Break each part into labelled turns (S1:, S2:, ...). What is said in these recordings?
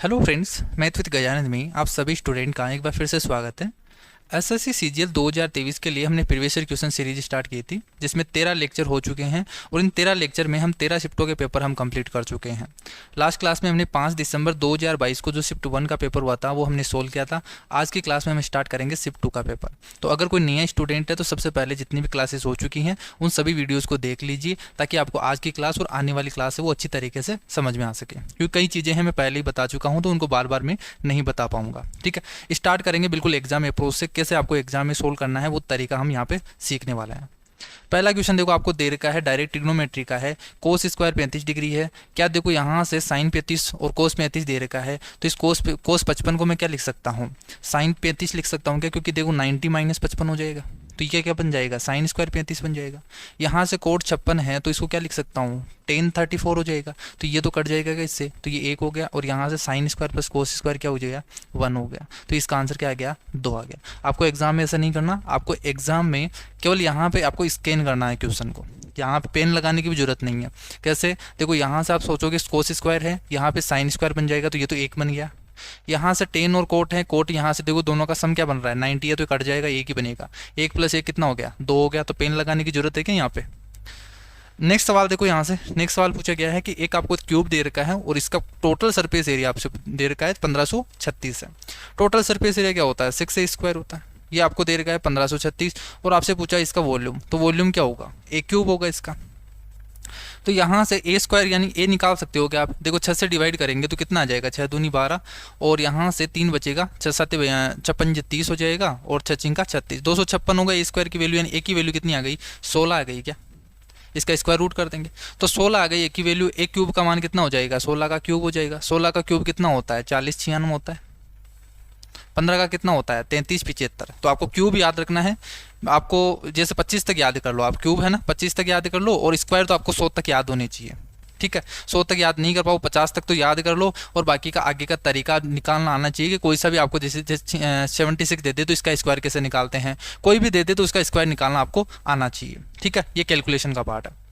S1: Hello friends, math with Gajanand में आप सभी स्टूडेंट का एक बार फिर से स्वागत है। एसएससी सीजीएल 2023 के लिए हमने previous year question series start की थी, जिसमें 13 लेक्चर हो चुके हैं और इन 13 लेक्चर में हम 13 शिफ्टों के पेपर हम कंप्लीट कर चुके हैं। लास्ट क्लास में हमने 5 दिसंबर 2022 को जो शिफ्ट 1 का पेपर हुआ था वो हमने सोल्व किया था। आज की क्लास में हम स्टार्ट करेंगे शिफ्ट 2 का पेपर। तो अगर कोई नया स्टूडेंट है तो सबसे पहले जितनी भी क्लासेस हो चुकी हैं उन सभी वीडियोज़ को देख लीजिए, ताकि आपको आज की क्लास और आने वाली क्लास है वो अच्छी तरीके से समझ में आ सके, क्योंकि कई चीज़ें हैं मैं पहले ही बता चुका हूँ तो उनको बार बार मैं नहीं बता पाऊँगा। ठीक है, स्टार्ट करेंगे बिल्कुल एग्जाम अप्रोच से। कैसे आपको एग्जाम में सोल्व करना है वो तरीका हम यहाँ पे सीखने वाले हैं। पहला क्वेश्चन देखो, आपको दे रखा है डायरेक्ट ट्रिग्नोमेट्री का है। कोस स्क्वायर 35 डिग्री है। क्या देखो यहाँ से साइन 35 और कोस 35 दे रखा है, तो इस कोस 55 को मैं क्या लिख सकता हूँ, साइन 35 लिख सकता हूँ क्या, क्योंकि देखो 90 माइनस 55 हो जाएगा, तो ये क्या बन जाएगा, साइन स्क्वायर 35 बन जाएगा। यहाँ से कोट 56 है तो इसको क्या लिख सकता हूँ, टेन 34 हो जाएगा, तो ये तो कट जाएगा इससे, तो ये 1 हो गया, और यहाँ से sine square plus cos square क्या हो जाएगा, 1 हो गया। तो इसका आंसर क्या आ गया, 2 आ गया। आपको एग्जाम में ऐसा नहीं करना, आपको एग्जाम में केवल यहाँ पे आपको स्कैन करना है क्वेश्चन को, यहाँ पे पेन लगाने की भी जरूरत नहीं है। कैसे, देखो यहाँ से आप सोचोगे कोस स्क्वायर है, यहाँ पे साइन स्क्वायर बन जाएगा, तो ये तो 1 बन गया। यहाँ से टेन और कोट है, कोट यहाँ से देखो दोनों का सम क्या बन रहा है, 90 है, तो कट जाएगा, 1 ही बनेगा। 1 + 1 कितना हो गया, 2 हो गया। तो पेन लगाने की जरूरत है क्या यहाँ पे। नेक्स्ट सवाल देखो, यहाँ से नेक्स्ट सवाल पूछा गया है कि एक आपको क्यूब दे रखा है और इसका टोटल सरफेस एरिया आपसे दे रखा है 1536 है। टोटल सरफेस एरिया क्या होता है, 6 स्क्वायर होता है। ये आपको दे रखा है 1536 और आपसे पूछा इसका वॉल्यूम, तो वॉल्यूम क्या होगा, ए क्यूब होगा इसका। तो यहाँ से ए स्क्वायर यानी ए निकाल सकते हो क्या आप, देखो 6 से डिवाइड करेंगे तो कितना आ जाएगा, 6 दूनी 12, और यहाँ से 3 बचेगा, 6 7 56 30 हो जाएगा, और 6 6 36, 256 होगा। ए स्क्वायर की वैल्यू यानी ए की वैल्यू कितनी आ गई, 16 आ गई क्या, इसका स्क्वायर रूट कर देंगे तो 16 आ गई ए की वैल्यू। ए क्यूब का मान कितना हो जाएगा, 16 का क्यूब हो जाएगा। 16 का क्यूब कितना होता है, 40 96 होता है। 15 का कितना होता है, 33 75। तो आपको क्यूब याद रखना है, आपको जैसे 25 तक याद कर लो, आप क्यूब है ना 25 तक याद कर लो, और स्क्वायर तो आपको 100 तक याद होने चाहिए। ठीक है, 100 तक याद नहीं कर पाओ, 50 तक तो याद कर लो, और बाकी का आगे का तरीका निकालना आना चाहिए कि कोई सा भी आपको जैसे 76 दे दे तो इसका स्क्वायर कैसे निकालते हैं, कोई भी दे दे तो उसका स्क्वायर निकालना आपको आना चाहिए। ठीक है, ये कैलकुलेशन का पार्ट है।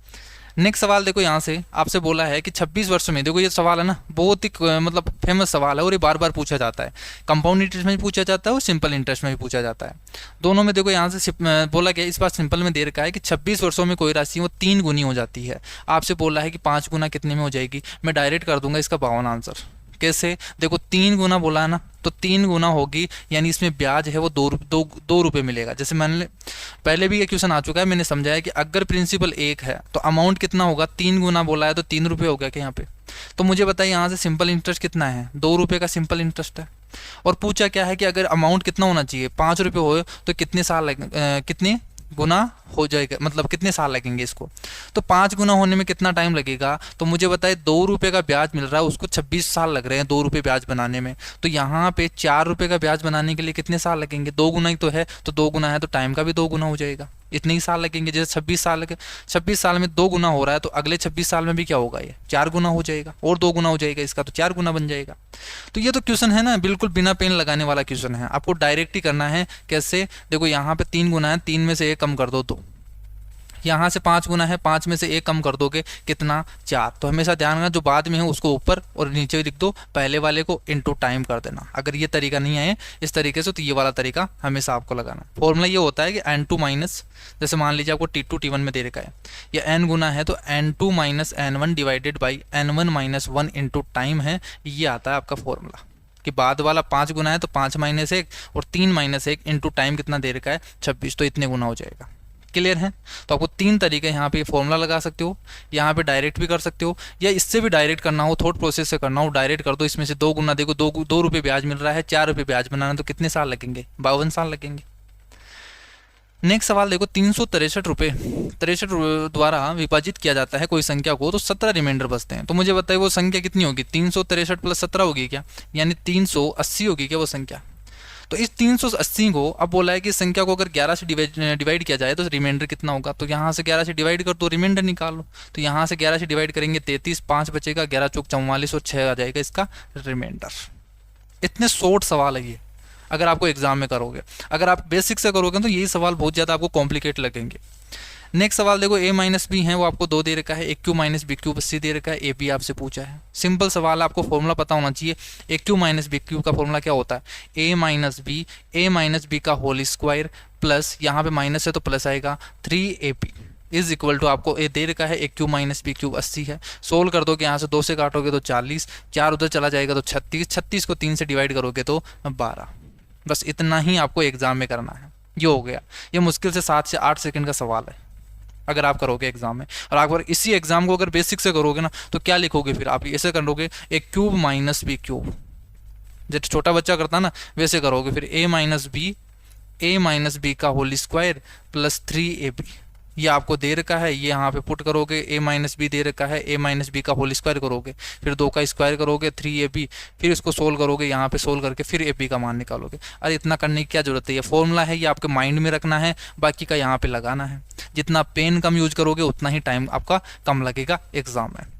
S1: नेक्स्ट सवाल देखो, यहाँ से आपसे बोला है कि 26 वर्षों में, देखो ये सवाल है ना बहुत ही मतलब फेमस सवाल है और ये बार बार पूछा जाता है। कंपाउंड इंटरेस्ट में भी पूछा जाता है और सिंपल इंटरेस्ट में भी पूछा जाता है, दोनों में। देखो यहाँ से बोला गया, इस बार सिंपल में दे रखा है कि 26 वर्षों में कोई राशि वो 3 गुनी हो जाती है। आपसे बोला है कि 5 गुना कितने में हो जाएगी, मैं डायरेक्ट कर दूंगा इसका 52 आंसर। कैसे, देखो 3 गुना बोला है ना, तो 3 गुना होगी, यानी इसमें ब्याज है वो 2 रुपये मिलेगा। जैसे मैंने पहले भी ये क्वेश्चन आ चुका है, मैंने समझाया कि अगर प्रिंसिपल 1 है तो अमाउंट कितना होगा, 3 गुना बोला है तो 3 रुपये हो गया क्या यहाँ पे। तो मुझे बताइए यहाँ से सिंपल इंटरेस्ट कितना है, 2 रुपये का सिंपल इंटरेस्ट है। और पूछा क्या है कि अगर अमाउंट कितना होना चाहिए, 5 रुपये हो तो कितने साल कितने गुना हो जाएगा, मतलब कितने साल लगेंगे इसको। तो 5 गुना होने में कितना टाइम लगेगा, तो मुझे बताए 2 रुपये का ब्याज मिल रहा है, उसको 26 साल लग रहे हैं 2 रुपये ब्याज बनाने में। तो यहाँ पे 4 रुपये का ब्याज बनाने के लिए कितने साल लगेंगे, 2 गुना ही तो है, तो 2 गुना है तो टाइम का भी 2 गुना हो जाएगा, इतने ही साल लगेंगे। जैसे 26 साल में 2 गुना हो रहा है, तो अगले 26 साल में भी क्या होगा, ये 4 गुना हो जाएगा, और 2 गुना हो जाएगा इसका, तो 4 गुना बन जाएगा। तो ये तो क्वेश्चन है ना बिल्कुल बिना पेन लगाने वाला क्वेश्चन है, आपको डायरेक्ट ही करना है। कैसे, देखो यहाँ पे 3 गुना है, 3 में से 1 कम कर दो 2, यहाँ से 5 गुना है, 5 में से 1 कम कर दोगे कितना, 4। तो हमेशा ध्यान रखना जो बाद में है उसको ऊपर और नीचे लिख दो, पहले वाले को इनटू टाइम कर देना। अगर ये तरीका नहीं आए इस तरीके से, तो ये वाला तरीका हमेशा आपको लगाना। फॉर्मूला ये होता है कि n2 माइनस, जैसे मान लीजिए आपको t2 t1 में दे रखा है, या n गुना है तो n2 minus n1 divided by n1 minus 1 into time है, ये आता है आपका फॉर्मूला। कि बाद वाला 5 गुना है तो 5 माइनस 1 और 3 माइनस 1 इंटू टाइम कितना दे रखा है, 26, तो इतने गुना हो जाएगा। क्लियर है, तो आपको 3 तरीके यहाँ पे फॉर्मूला लगा सकते हो, यहाँ पे डायरेक्ट भी कर सकते हो, या इससे भी डायरेक्ट करना हो, थॉट प्रोसेस से करना हो, डायरेक्ट कर दो। इसमें से 2 गुना, देखो 2 रुपये ब्याज मिल रहा है, 4 रुपये ब्याज बनाना, तो कितने साल लगेंगे, 52 साल लगेंगे। नेक्स्ट सवाल देखो, 363 रुपये 63 द्वारा विभाजित किया जाता है कोई संख्या को, तो 17 रिमाइंडर बचते हैं। तो मुझे बताइए वो संख्या कितनी होगी, 363 प्लस 17 होगी क्या, यानी 380 होगी क्या वो संख्या। तो इस 380 को अब बोला है कि इस संख्या को अगर 11 से डिवाइड किया जाए तो रिमाइंडर कितना होगा। तो यहाँ से 11 से डिवाइड कर दो, रिमाइंडर निकाल लो। तो यहाँ से 11 से डिवाइड करेंगे 33, 5 बचेगा, 11 चौक 44 और 6 आ जाएगा इसका रिमाइंडर। इतने शॉर्ट सवाल है ये, अगर आपको एग्जाम में करोगे। अगर आप बेसिक से करोगे तो यही सवाल बहुत ज़्यादा आपको कॉम्प्लिकेट लगेंगे। नेक्स्ट सवाल देखो, a माइनस बी है वो आपको 2 दे रखा है, ए क्यू माइनस बी क्यूब 80 दे रखा है, ए बी आपसे पूछा है। सिंपल सवाल है, आपको फॉर्मूला पता होना चाहिए। ए क्यू माइनस बी क्यूब का फॉर्मूला क्या होता है, ए माइनस बी का होल स्क्वायर प्लस यहाँ पे माइनस है तो प्लस आएगा 3ab इज इक्वल टू, आपको ए दे रखा है ए क्यू माइनस बी क्यूब 80 है। सोल्व कर दोगे, यहाँ से 2 से काटोगे तो 40, 4 उधर चला जाएगा तो 36, 36 को 3 से डिवाइड करोगे तो 12। बस इतना ही आपको एग्जाम में करना है। ये हो गया। ये मुश्किल से 7 से 8 सेकंड का सवाल है अगर आप करोगे एग्जाम में। और अगर इसी एग्जाम को अगर बेसिक से करोगे ना तो क्या लिखोगे फिर आप, ऐसे करोगे ए क्यूब माइनस बी क्यूब, जैसे छोटा बच्चा करता ना वैसे करोगे। फिर ए माइनस बी का होल स्क्वायर प्लस 3ab, ये आपको दे रखा है, ये यहाँ पे पुट करोगे। ए माइनस बी दे रखा है, ए माइनस बी का होल स्क्वायर करोगे, फिर 2 का स्क्वायर करोगे 3ab, फिर इसको सोल्व करोगे, यहाँ पे सोल्व करके फिर ab का मान निकालोगे। अरे इतना करने की क्या जरूरत है, ये फॉर्मूला है, ये आपके माइंड में रखना है, बाकी का यहाँ पे लगाना है। जितना पेन कम यूज करोगे उतना ही टाइम आपका कम लगेगा एग्जाम में।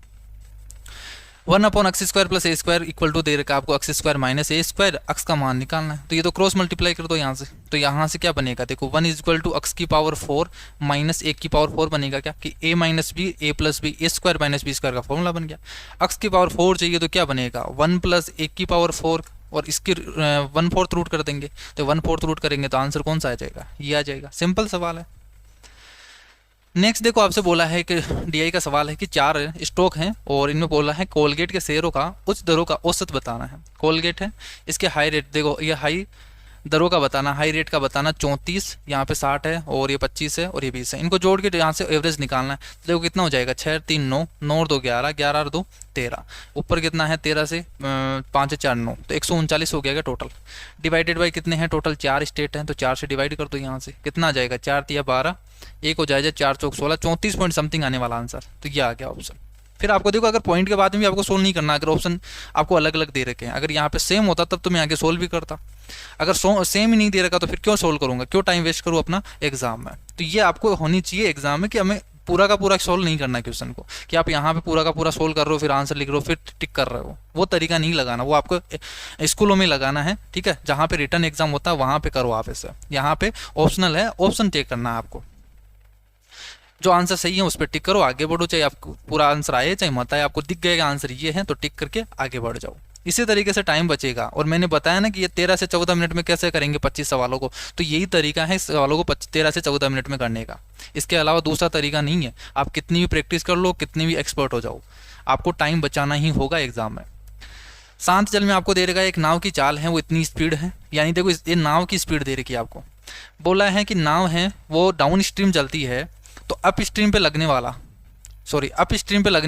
S1: 1/x² plus a square equal to दे रखा है आपको x² माइनस ए स्क्वायर, अक्स का मान निकालना है। तो ये तो क्रॉस मल्टीप्लाई कर दो यहाँ से, तो यहाँ से क्या बनेगा देखो, 1 इक्वल टू x की पावर 4 माइनस 1 की पावर 4 बनेगा क्या कि a minus B A plus B A square minus B square का फॉर्मूला बन गया। x की पावर 4 चाहिए तो क्या बनेगा 1 प्लस 1 की पावर 4 और इसकी 1/4 रूट कर देंगे, तो 1/4 रूट करेंगे तो आंसर कौन सा आ जाएगा, ये आ जाएगा। सिंपल सवाल है। नेक्स्ट देखो, आपसे बोला है कि डीआई का सवाल है कि 4 स्टॉक हैं और इनमें बोला है कोलगेट के शेयरों का उच्च दरों का औसत बताना है। कोलगेट है, इसके हाई रेट देखो, ये हाई दरों का बताना, हाई रेट का बताना 34, यहाँ पे 60 है और ये 25 है और ये 20 है। इनको जोड़ के यहाँ से एवरेज निकालना है। तो देखो कितना हो जाएगा, 6 3 9, 9 और 2 11, 11 और 2 13, ऊपर कितना है 13 से 5 4 9, तो 139 हो गया टोटल। डिवाइडेड बाई कितने हैं टोटल, 4 स्टेट हैं, तो 4 से डिवाइड कर दो, यहाँ से कितना आ जाएगा 4 3 12, 1 हो जाएगा 4 चौक 16, 34 पॉइंट समथिंग आने वाला आंसर। तो ये आ गया ऑप्शन। फिर आपको देखो, अगर पॉइंट के बाद में भी आपको सोल्व नहीं करना, अगर ऑप्शन आपको अलग अलग दे रखे हैं, अगर यहाँ पे सेम होता तब तो मैं आगे सोल्व भी करता, अगर सेम ही नहीं दे रखा तो फिर क्यों सोल्व करूंगा, क्यों टाइम वेस्ट करूँ अपना एग्जाम में। तो ये आपको होनी चाहिए एग्जाम में कि हमें पूरा का पूरा सोल्व नहीं करना क्वेश्चन को, कि आप यहाँ पे पूरा का पूरा सोल्व कर रहे हो फिर आंसर लिख रहे हो फिर टिक कर रहे हो, वो तरीका नहीं लगाना, वो आपको स्कूलों में लगाना है। ठीक है, जहाँ पे रिटर्न एग्जाम होता है वहाँ पे करो आप ऐसे, यहाँ पे ऑप्शनल है, ऑप्शन टिक करना है आपको, जो आंसर सही है उस पर टिक करो, आगे बढ़ो, चाहे आपको पूरा आंसर आए चाहे मत आए, आपको दिख गएगा आंसर ये है तो टिक करके आगे बढ़ जाओ। इसी तरीके से टाइम बचेगा। और मैंने बताया ना कि ये 13 से 14 मिनट में कैसे करेंगे 25 सवालों को, तो यही तरीका है इस सवालों को 13 से 14 मिनट में करने का। इसके अलावा दूसरा तरीका नहीं है। आप कितनी भी प्रैक्टिस कर लो, कितनी भी एक्सपर्ट हो जाओ, आपको टाइम बचाना ही होगा एग्जाम में। शांत जल में आपको दे रखा है एक नाव की चाल है वो इतनी स्पीड है, यानी देखो ये नाव की स्पीड दे रखी है आपको। बोला है कि नाव है वो डाउन स्ट्रीम चलती है, तो अप स्ट्रीम पे लगने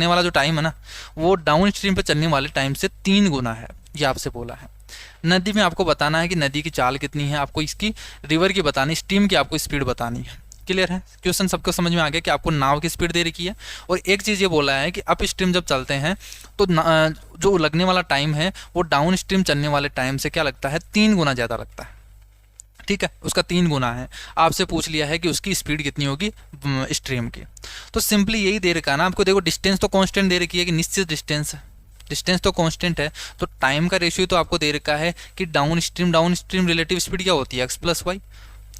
S1: वाला जो टाइम है ना वो डाउन स्ट्रीम पे चलने वाले टाइम से 3 गुना है, ये आपसे बोला है। नदी में आपको बताना है कि नदी की चाल कितनी है, आपको इसकी रिवर की बतानी, स्ट्रीम की आपको स्पीड बतानी है। क्लियर है, क्वेश्चन सबको समझ में आ गया कि आपको नाव की स्पीड दे रखी है। और एक चीज़ ये बोला है कि अप स्ट्रीम जब चलते हैं तो जो लगने वाला टाइम है वो डाउन स्ट्रीम चलने वाले टाइम से क्या लगता है 3 गुना ज़्यादा लगता है। ठीक है, उसका 3 गुना है। आपसे पूछ लिया है कि उसकी स्पीड कितनी होगी स्ट्रीम की, तो सिंपली यही दे रखा है ना आपको। देखो डिस्टेंस तो कांस्टेंट दे रखी है कि निश्चित डिस्टेंस तो कांस्टेंट है, तो टाइम का रेशियो तो आपको दे रखा है कि डाउन स्ट्रीम रिलेटिव स्पीड क्या होती है एक्स प्लस वाई,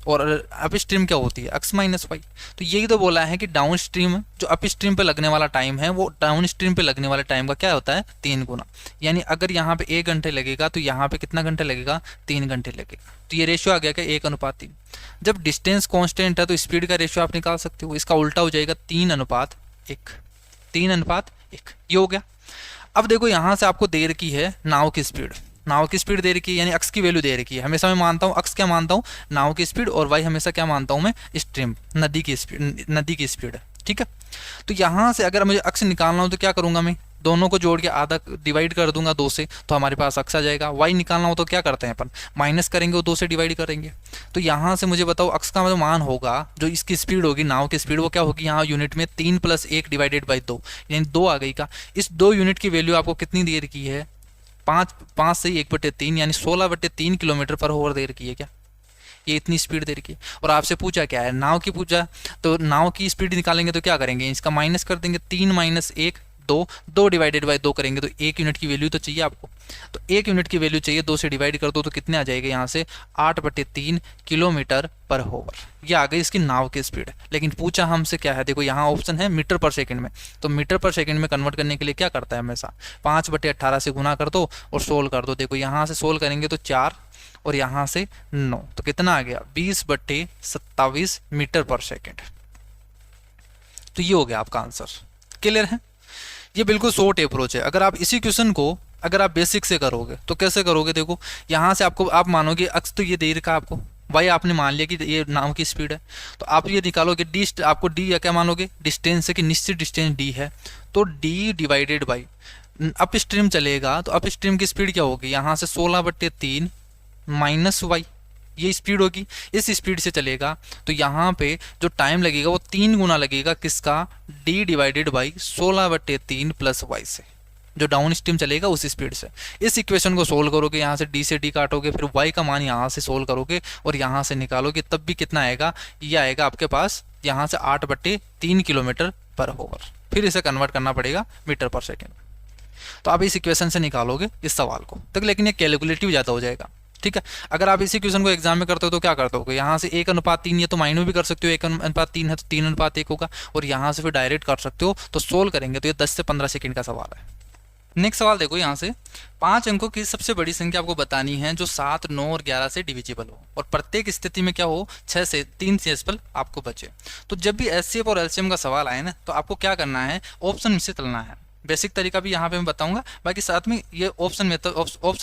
S1: और अप स्ट्रीम क्या होती है एक्स माइनस वाई। तो यही तो बोला है कि डाउन स्ट्रीम जो अप स्ट्रीम पे लगने वाला टाइम है वो डाउन स्ट्रीम पे लगने वाले टाइम का क्या होता है 3 गुना। यानी अगर यहाँ पे 1 घंटे लगेगा तो यहाँ पे कितना घंटे लगेगा 3 घंटे लगेगा। तो ये रेशियो आ गया क्या 1:3। जब डिस्टेंस कॉन्स्टेंट है तो स्पीड का रेशियो आप निकाल सकते हो, इसका उल्टा हो जाएगा 3:1। 3:1 ये हो गया। अब देखो यहाँ से आपको दे रखी है नाव की स्पीड दे रखी है, यानी अक्स की वैल्यू दे रखी है। हमेशा मैं मानता हूँ अक्स क्या मानता हूँ नाव की स्पीड, और वाई हमेशा क्या मानता हूँ मैं स्ट्रीम नदी की स्पीड। ठीक है, तो यहाँ से अगर मुझे अक्स निकालना हो तो क्या करूँगा मैं दोनों को जोड़ के आधा डिवाइड कर दूंगा 2 से, तो हमारे पास अक्स आ जाएगा। वाई निकालना हो तो क्या करते हैं अपन माइनस करेंगे और 2 से डिवाइड करेंगे। तो यहाँ से मुझे बताओ अक्स का जो मान होगा, जो इसकी स्पीड होगी नाव की स्पीड, वो क्या होगी यहाँ यूनिट में 3 + 1 डिवाइडेड बाई 2, यानी 2 आ गई का। इस 2 यूनिट की वैल्यू आपको कितनी दे रखी है 5 से 1/3 यानी 16/3 किलोमीटर पर आवर दे रखी है क्या, ये इतनी स्पीड दे रखी है। और आपसे पूछा क्या है नाव की पूछा, तो नाव की स्पीड निकालेंगे तो क्या करेंगे इसका माइनस कर देंगे 3 - 1 2, 2 डिवाइडेड बाई 2 करेंगे तो 1 यूनिट की वैल्यू तो चाहिए आपको, तो 1 यूनिट की वैल्यू चाहिए, 2 से डिवाइड कर दो तो कितने आ जाएगा यहाँ से 8/3 किलोमीटर पर आवर। ये आ गई इसकी नाव की स्पीड। लेकिन पूछा हमसे क्या है, देखो यहाँ ऑप्शन है मीटर पर सेकंड में, तो मीटर पर सेकंड में कन्वर्ट करने के लिए क्या करता है हमेशा 5/18 से गुना कर दो और सोल्व कर दो। देखो यहाँ से सोल्व करेंगे तो 4 और यहाँ से 9, तो कितना आ गया 20/27 मीटर पर सेकंड। तो ये हो गया आपका आंसर। क्लियर है? ये बिल्कुल शॉर्ट अप्रोच है। अगर आप इसी क्वेश्चन को अगर आप बेसिक से करोगे तो कैसे करोगे, देखो यहाँ से आपको आप मानोगे अक्स तो ये दे रखा है आपको, वाई आपने मान लिया कि ये नाव की स्पीड है, तो आप ये निकालोगे डी, आपको डी या क्या मानोगे डिस्टेंस है कि निश्चित डिस्टेंस डी है, तो D divided by up stream चलेगा तो अप स्ट्रीम की स्पीड क्या होगी यहाँ से 16/3 माइनस वाई, ये स्पीड होगी। इस स्पीड से चलेगा तो यहाँ पे जो टाइम लगेगा वो 3 गुना लगेगा किसका, D divided by 16/3 plus Y से, जो डाउन स्ट्रीम चलेगा उस स्पीड से। इस इक्वेशन को सोल्व करोगे, यहाँ से डी से डी काटोगे, फिर वाई का मान यहाँ से सोल्व करोगे और यहाँ से निकालोगे, तब भी कितना आएगा, ये आएगा आपके पास यहाँ से 8/3 किलोमीटर पर आवर। फिर इसे कन्वर्ट करना पड़ेगा मीटर पर सेकेंड। तो आप इस इक्वेशन से निकालोगे इस सवाल को तक, लेकिन ये कैलकुलेटिव ज़्यादा हो जाएगा। ठीक है, अगर आप इसी क्वेश्चन को एग्जाम में करते हो तो क्या करते हो, यहाँ से 1:3, ये तो माइनस भी कर सकते हो, 1:3 है तो 3:1 होगा, और यहाँ से फिर डायरेक्ट कर सकते हो। तो सोल्व करेंगे तो ये 10 से 15 सेकंड का सवाल है। नेक्स्ट सवाल देखो, यहाँ से 5 अंकों की सबसे बड़ी संख्या आपको बतानी है जो 7, 9 और 11 से डिविजिबल हो और प्रत्येक स्थिति में क्या हो 6 से 3 डेसिमल आपको बचे। तो जब भी एचसीएफ और एलसीएम का सवाल आए ना तो आपको क्या करना है, ऑप्शन से चलना है। बेसिक तरीका भी यहाँ पे मैं बताऊंगा, बाकी साथ में ये ऑप्शन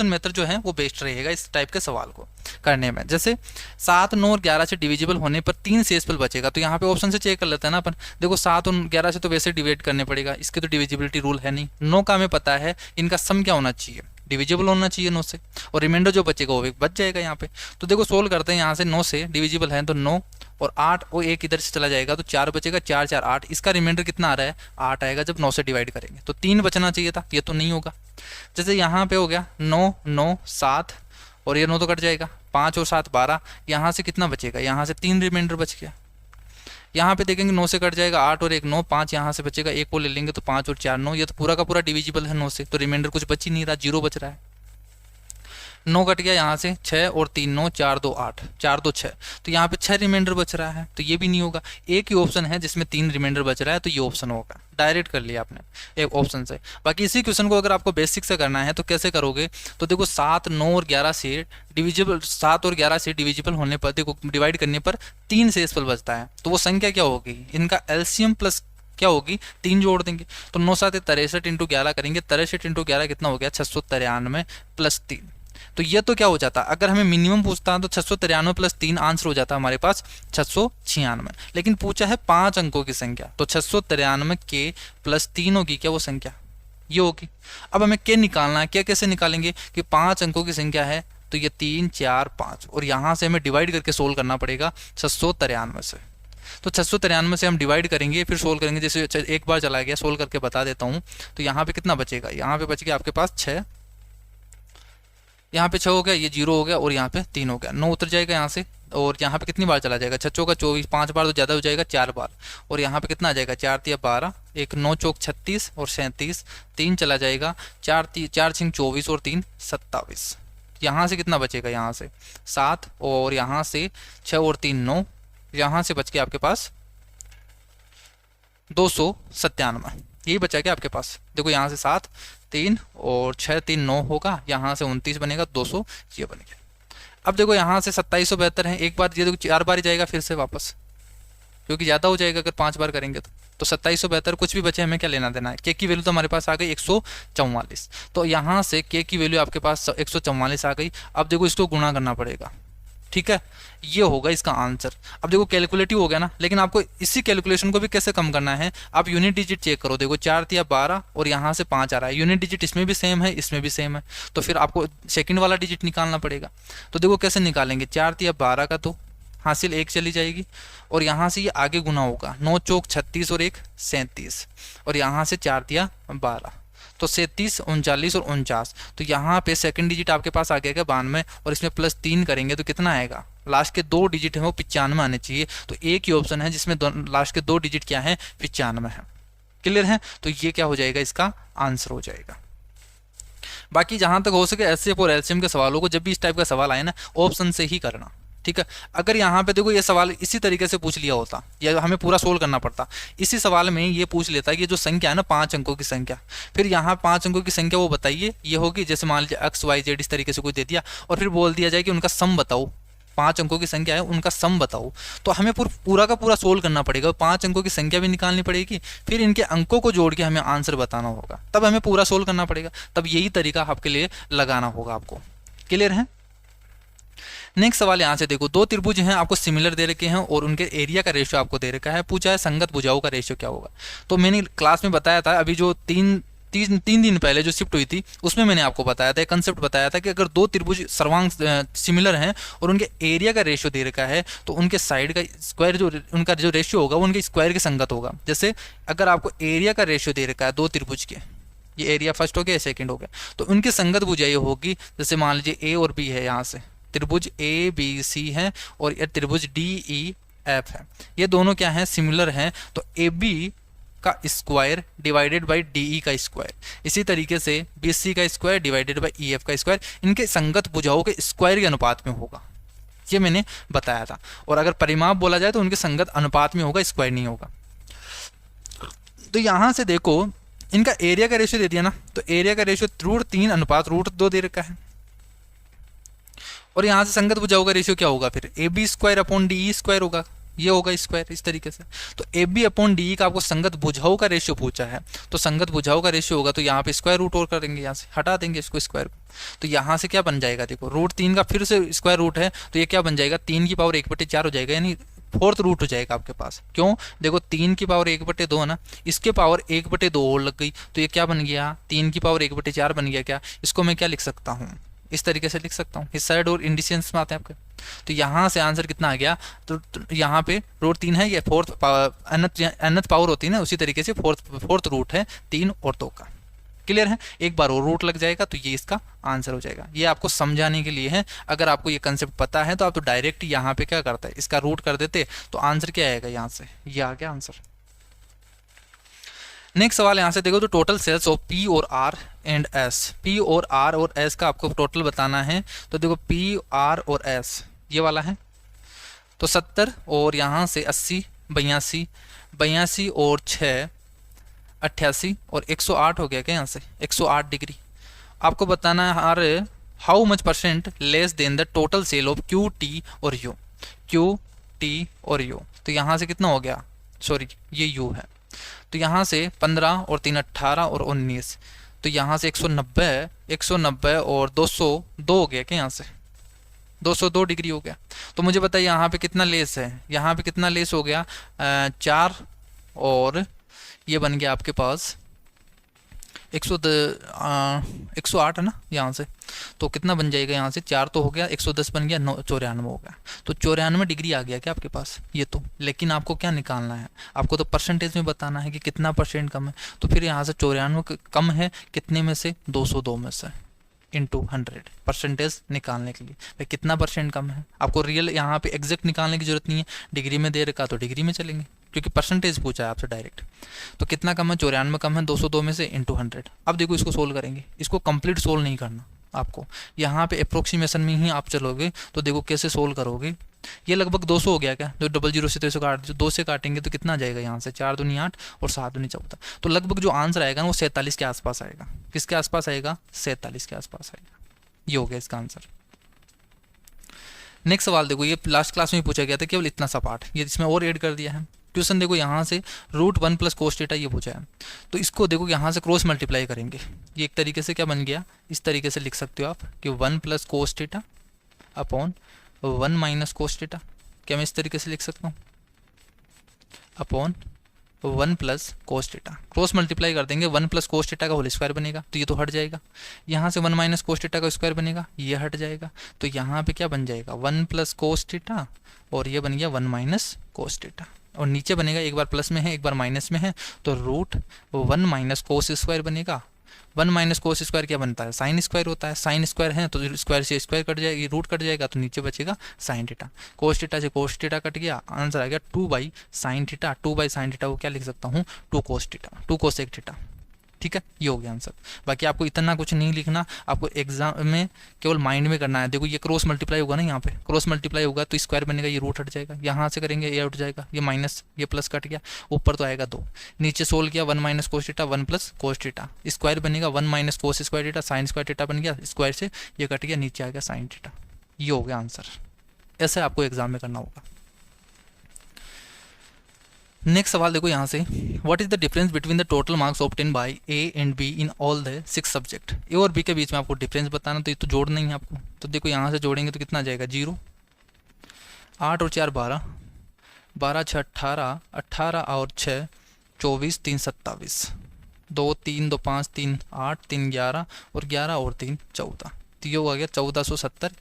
S1: मेथड जो है वो बेस्ट रहेगा इस टाइप के सवाल को करने में। जैसे 7, 9 और 11 से डिविजिबल होने पर 3 डेसिमल बचेगा, तो यहाँ पे ऑप्शन से चेक कर लेते हैं ना अपन। देखो 7 और 11 से तो वैसे डिवाइड करने पड़ेगा, इसके तो डिविजिबिलिटी रूल है नहीं। 9 का हमें पता है इनका सम क्या होना चाहिए, डिविजिबल होना चाहिए 9 से, और रिमाइंडर जो बचेगा वो भी बच जाएगा यहाँ पे। तो देखो सोल्व करते हैं, यहाँ से 9 से डिविजिबल है तो 9 और 8 और 1 इधर से चला जाएगा तो 4 बचेगा, 4 4 8, इसका रिमाइंडर कितना आ रहा है 8 आएगा जब 9 से डिवाइड करेंगे। तो 3 बचना चाहिए था, ये तो नहीं होगा। जैसे यहाँ पे हो गया 9 9 7 और ये 9 तो कट जाएगा, 5 और 7 12, यहाँ से कितना बचेगा, यहाँ से 3 रिमाइंडर बच गया। यहाँ पे देखेंगे 9 से कट जाएगा 8 और 1 9, 5 यहाँ से बचेगा, 1 को ले लेंगे तो 5 और 4 9, ये तो पूरा का पूरा डिविजिबल है 9 से, तो रिमाइंडर कुछ बच ही नहीं रहा, 0 बच रहा है। 9 कट गया यहाँ से, 6 और 3 9, 4 2 8, 4 2 6, तो यहाँ पे 6 रिमाइंडर बच रहा है, तो ये भी नहीं होगा। एक ही ऑप्शन है जिसमें 3 रिमाइंडर बच रहा है, तो ये ऑप्शन होगा। डायरेक्ट कर लिया आपने एक ऑप्शन से। बाकी इसी क्वेश्चन को अगर आपको बेसिक से करना है तो कैसे करोगे, तो देखो 7 9 और 11 से डिविजिबल, 7 और 11 से डिविजिबल होने पर देखो डिवाइड करने पर 3 डेसिमल बचता है, तो वो संख्या क्या होगी, इनका एलसीएम प्लस क्या होगी 3 जोड़ देंगे, तो 9 7 63 इंटू 11 करेंगे, 63 इंटू 11 कितना हो गया 693 प्लस 3। तो ये तो क्या हो जाता, अगर हमें मिनिमम पूछता है तो 693 प्लस 3 आंसर हो जाता है हमारे पास 696। लेकिन पूछा है 5 अंकों की संख्या, तो 693 के प्लस 3 होगी क्या वो संख्या, ये होगी। अब हमें क्या निकालना है, क्या कैसे निकालेंगे कि 5 अंकों की संख्या है तो ये 3 4 5, और यहाँ से हमें डिवाइड करके सोल्व करना पड़ेगा 693 से। तो 693 से हम डिवाइड करेंगे फिर सोल्व करेंगे। जैसे एक बार चला गया, सोल्व करके बता देता हूँ। तो यहाँ पे कितना बचेगा, यहाँ पे बच गया आपके पास 6, यहाँ पे 6 हो गया, ये 0 हो गया और यहाँ पे 3 हो गया, 9 उतर जाएगा यहाँ से, और यहाँ पे कितनी बार चला जाएगा 6 चौका 24, 5 बार तो ज़्यादा हो जाएगा 4 बार, और यहाँ पे कितना आ जाएगा 4 3 12, एक 9 चौक 36 और 37, 3 चला जाएगा, 4 6 24 और 3 27। यहाँ से कितना बचेगा, यहाँ से 7 और यहाँ से 6 और 3 9, यहाँ से बच के आपके पास 297, यही बचा क्या आपके पास। देखो यहाँ से 7 3 और 6 3 9 होगा, यहाँ से 29 बनेगा, 200 ये बन गया। अब देखो यहाँ से 2772 है, एक बार ये देखो 4 बार ही जाएगा फिर से वापस, क्योंकि ज़्यादा हो जाएगा अगर 5 बार करेंगे तो 2772 कुछ भी बचे हमें क्या लेना देना है। के की वैल्यू तो हमारे पास आ गई 144, तो यहाँ से के की वैल्यू आपके पास 144 आ गई। अब देखो इसको गुणा करना पड़ेगा, ठीक है, ये होगा इसका आंसर। अब देखो कैलकुलेटिव हो गया ना, लेकिन आपको इसी कैलकुलेशन को भी कैसे कम करना है, आप यूनिट डिजिट चेक करो। देखो 4 3 12 और यहाँ से 5 आ रहा है, यूनिट डिजिट इसमें भी सेम है इसमें भी सेम है, तो फिर आपको सेकंड वाला डिजिट निकालना पड़ेगा। तो देखो कैसे निकालेंगे, 4 3 12 का तो हासिल 1 चली जाएगी, और यहाँ से ये आगे गुना होगा, 9 चौक 36 और 1 37, और यहाँ से 4 3 12, तो 37 39 और 49, तो यहाँ पे सेकंड डिजिट आपके पास आ गया 92, और इसमें प्लस 3 करेंगे तो कितना आएगा, लास्ट के 2 डिजिट है वो 95 आने चाहिए। तो एक ही ऑप्शन है जिसमें लास्ट के 2 डिजिट क्या है 95 है। क्लियर है? तो ये क्या हो जाएगा, इसका आंसर हो जाएगा। बाकी जहां तक हो सके एचसीएफ और एलसीएम के सवालों को जब भी इस टाइप का सवाल आए ना, ऑप्शन से ही करना, ठीक है। अगर यहाँ पे देखो ये सवाल इसी तरीके से पूछ लिया होता या हमें पूरा सोल्व करना पड़ता, इसी सवाल में ये पूछ लेता है कि जो संख्या है ना 5 अंकों की संख्या, फिर यहाँ 5 अंकों की संख्या वो बताइए, ये होगी जैसे मान लीजिए एक्स वाई जेड इस तरीके से कोई दे दिया और फिर बोल दिया जाए कि उनका सम बताओ, 5 अंकों की संख्या है उनका सम बताओ, तो हमें पूरा का पूरा सोल्व करना पड़ेगा, 5 अंकों की संख्या भी निकालनी पड़ेगी, फिर इनके अंकों को जोड़ के हमें आंसर बताना होगा, तब हमें पूरा सोल्व करना पड़ेगा, तब यही तरीका आपके लिए लगाना होगा आपको। क्लियर है? नेक्स्ट सवाल यहाँ से देखो, दो त्रिभुज हैं आपको सिमिलर दे रखे हैं और उनके एरिया का रेशियो आपको दे रखा है, पूछा है संगत भुजाओं का रेशियो क्या होगा। तो मैंने क्लास में बताया था, अभी जो तीन दिन पहले जो शिफ्ट हुई थी उसमें मैंने आपको बताया था, कंसेप्ट बताया था कि अगर दो त्रिभुज सर्वांग सिमिलर हैं और उनके एरिया का रेशियो दे रखा है तो उनके साइड का स्क्वायर जो उनका जो रेशियो होगा वो उनके स्क्वायर के संगत होगा। जैसे अगर आपको एरिया का रेशियो दे रखा है दो त्रिभुज के, ये एरिया फर्स्ट हो गया सेकंड हो गया, तो उनकी संगत भुजा ये होगी, जैसे मान लीजिए ए और बी है, यहाँ से त्रिभुज ए बी सी है और ये त्रिभुज डी ई एफ है, ये दोनों क्या हैं, सिमिलर हैं, तो ए बी का square divided by D E का स्क्वायर, इसी तरीके से बी सी का square divided by E F का स्क्वायर इनके संगत भुजाओं के स्क्वायर के अनुपात में होगा, ये मैंने बताया था। और अगर परिमाप बोला जाए तो उनके संगत अनुपात में होगा, स्क्वायर नहीं होगा। तो यहाँ से देखो इनका एरिया का रेशियो दे दिया ना, तो एरिया का रेशियो √3 अनुपात √2 दे रखा है, और यहाँ से संगत भुजाओं का रेशियो क्या होगा, फिर A B square upon D E square होगा, ये होगा स्क्वायर इस तरीके से। तो A B upon D E का आपको संगत भुजाओं का रेशियो पूछा है, तो संगत भुजाओं का रेशियो होगा, तो यहाँ पे स्क्वायर रूट और करेंगे, यहाँ से हटा देंगे इसको स्क्वायर को, तो यहाँ से क्या बन जाएगा, देखो √3 का फिर से स्क्वायर रूट है, तो ये क्या बन जाएगा, 3 की पावर 1/4 हो जाएगा, यानी 4th रूट हो जाएगा आपके पास। क्यों, देखो 3 की पावर 1/2 है ना, इसके पावर 1/2 और लग गई, तो ये क्या बन गया, 3 की पावर 1/4 बन गया। क्या इसको मैं क्या लिख सकता हूँ, इस तरीके से लिख सकता हूँ, इस साइड और इंडिसेंस में आते हैं आपके। तो यहाँ से आंसर कितना आ गया, तो यहाँ पे √3 है, ये 4th nth पावर होती है ना, उसी तरीके से 4th रूट है 3 और 2 का। क्लियर है? एक बार और रूट लग जाएगा तो ये इसका आंसर हो जाएगा। ये आपको समझाने के लिए है, अगर आपको ये कंसेप्ट पता है तो आप तो डायरेक्ट यहाँ पे क्या करता है, इसका रूट कर देते तो आंसर क्या आएगा, यहाँ से ये आ गया आंसर। नेक्स्ट सवाल यहाँ से देखो, तो टोटल सेल्स ऑफ पी और आर एंड एस, पी और आर और एस का आपको टोटल बताना है। तो देखो पी आर और एस ये वाला है, तो 70 और यहाँ से 80, 82 और 6 88 और 108 हो गया क्या, यहाँ से 108 डिग्री। आपको बताना है are how much % less than the total sale of Q T और यू, क्यू टी और यू। तो यहाँ से कितना हो गया, सॉरी ये यू है, तो यहाँ से 15 और 3 18 और 19, तो यहाँ से 190 और 202 हो गया क्या, यहाँ से 202 डिग्री हो गया। तो मुझे बताइए यहाँ पे कितना लेस है, यहाँ पे कितना लेस हो गया, 4 और ये बन गया आपके पास 108 है ना, यहाँ से तो कितना बन जाएगा, यहाँ से 4 तो हो गया, 110 बन गया, 94 हो गया, तो 94 डिग्री आ गया क्या आपके पास ये तो। लेकिन आपको क्या निकालना है, आपको तो परसेंटेज में बताना है कि कितना % कम है। तो फिर यहाँ से 94 कम है कितने में से, 202 में से, इंटू 100 % निकालने के लिए भाई कितना % कम है। आपको रियल यहाँ पे एग्जैक्ट निकालने की जरूरत नहीं है, डिग्री में दे रखा तो डिग्री में चलेंगे, क्योंकि परसेंटेज पूछा है आपसे डायरेक्ट। तो कितना कम है, 94 कम है 202 में से इंटू 100। अब देखो इसको सोल्व करेंगे, इसको कंप्लीट सोल्व नहीं करना आपको, यहाँ पे अप्रोक्सीमेशन में ही आप चलोगे। तो देखो कैसे सोल्व करोगे, ये लगभग 200 हो गया क्या, जो 00 से 300 काट, जो 2 से काटेंगे तो कितना आ जाएगा, यहाँ से 4 दूनी 8 और 7 दूनी 14, तो लगभग जो आंसर आएगा ना वो 47 के आसपास आएगा। किसके आसपास आएगा, 47 के आसपास आएगा। ये हो गया इसका आंसर। नेक्स्ट सवाल देखो, ये लास्ट क्लास में पूछा गया था, केवल इतना सा पार्ट, ये इसमें और ऐड कर दिया है। क्वेश्चन देखो यहाँ से √1 + cos θ ये पूछा है, तो इसको देखो यहाँ से क्रॉस मल्टीप्लाई करेंगे। ये एक तरीके से क्या बन गया, इस तरीके से लिख सकते हो आप कि 1 + cos θ अपॉन 1 - cos θ। क्या मैं इस तरीके से लिख सकता हूँ, अपॉन 1 + cos θ। क्रॉस मल्टीप्लाई कर देंगे, 1 + cos θ का होल स्क्वायर बनेगा, तो ये तो हट जाएगा। यहाँ से 1 - cos θ का स्क्वायर बनेगा, ये हट जाएगा। तो यहाँ पे क्या बन जाएगा, 1 + cos θ और ये बन गया 1 - cos θ। और नीचे बनेगा, एक बार प्लस में है एक बार माइनस में है, तो √1 - cos² बनेगा 1 माइनस कोस स्क्वायर क्या बनता है, साइन स्क्वायर होता है। साइन स्क्वायर है तो स्क्वायर से स्क्वायर कट जाएगी, रूट कट जाएगा तो नीचे बचेगा साइन थीटा। कोस थीटा से कोस थीटा कट गया, आंसर आ गया 2 by sine theta. 2 by sine theta को क्या लिख सकता हूँ, 2 कोस थीटा, 2 कोसेक थीटा। ठीक है, ये हो गया आंसर। बाकी आपको इतना कुछ नहीं लिखना, आपको एग्जाम में केवल माइंड में करना है। देखो ये क्रॉस मल्टीप्लाई होगा ना, यहाँ पे क्रॉस मल्टीप्लाई होगा तो स्क्वायर बनेगा, ये रूट हट जाएगा, यहाँ से करेंगे ये उठ जाएगा, ये माइनस ये प्लस कट गया, ऊपर तो आएगा 2, नीचे सोल्व किया 1 minus cos theta 1 plus cos theta, square बनेगा 1 minus cos square theta, sine square theta बन गया, स्क्वायर से ये कट गया, नीचे आ गया साइन थीटा। ये हो गया आंसर। ऐसे आपको एग्जाम में करना होगा। नेक्स्ट सवाल देखो यहाँ से, what is the difference between the total marks obtain by a and b in all the 6 subject. A और बी के बीच में आपको डिफरेंस बताना, तो ये तो जोड़ना ही है आपको। तो देखो यहाँ से जोड़ेंगे तो कितना आ जाएगा, 0, 8 और 4 12, 12 6 18, 18 और 6 24, 3 27, 2 3 2 5 3 8, 3 11 और 11 और 3 14, तो ये हो गया 1470।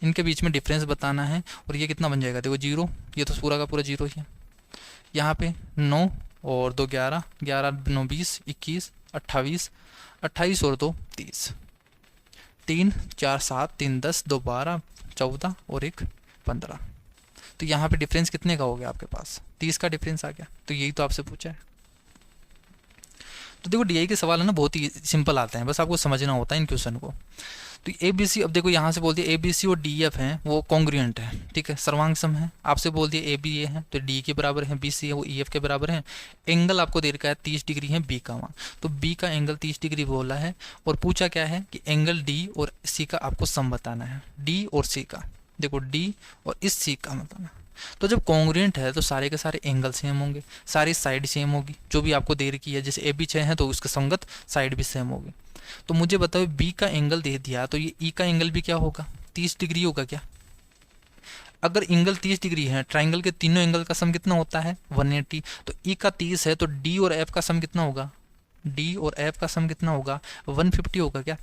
S1: इनके बीच में डिफरेंस बताना है और ये कितना बन जाएगा, देखो 0, ये तो पूरा का पूरा 0 ही है। यहाँ पे 9 और 2 11, 11 9 20, 21 28, 28 और 2 30, 3 4 7, 3 10, 2 12, 14 और 1 15। तो यहाँ पे डिफरेंस कितने का हो गया आपके पास, 30 का डिफरेंस आ गया। तो यही तो आपसे पूछा है। तो देखो डीआई के सवाल है ना, बहुत ही सिंपल आते हैं, बस आपको समझना होता है इन क्वेश्चन को। तो ए बी सी, अब देखो यहाँ से बोल दिया ए बी सी और डी एफ हैं वो कॉन्ग्रुएंट है, ठीक है, सर्वांग सम है। आपसे बोल दिया ए बी ए है तो डी के बराबर है, बी सी है वो ई एफ के बराबर है। एंगल आपको दे रखा है 30 डिग्री है बी का, वहाँ तो बी का एंगल 30 डिग्री बोला है। और पूछा क्या है कि एंगल डी और सी का आपको सम बताना है, डी और सी का। देखो डी और इस सी का बताना। तो जब कॉन्ग्रुएंट है तो सारे के सारे एंगल सेम होंगे, सारी साइड सेम होगी, जो भी आपको दे रखी है। जैसे ए बी 6 है तो उसके संगत साइड भी सेम होगी। तो मुझे बताओ बी का एंगल दे दिया तो ये ई का एंगल भी क्या होगा, 30 डिग्री होगा क्या। अगर एंगल 30 डिग्री है, ट्राइंगल के तीनों एंगल का सम कितना होता है 180, तो ई का 30 है तो डी और एफ का सम कितना होगा, डी और एफ का सम कितना होगा 150 होगा क्या।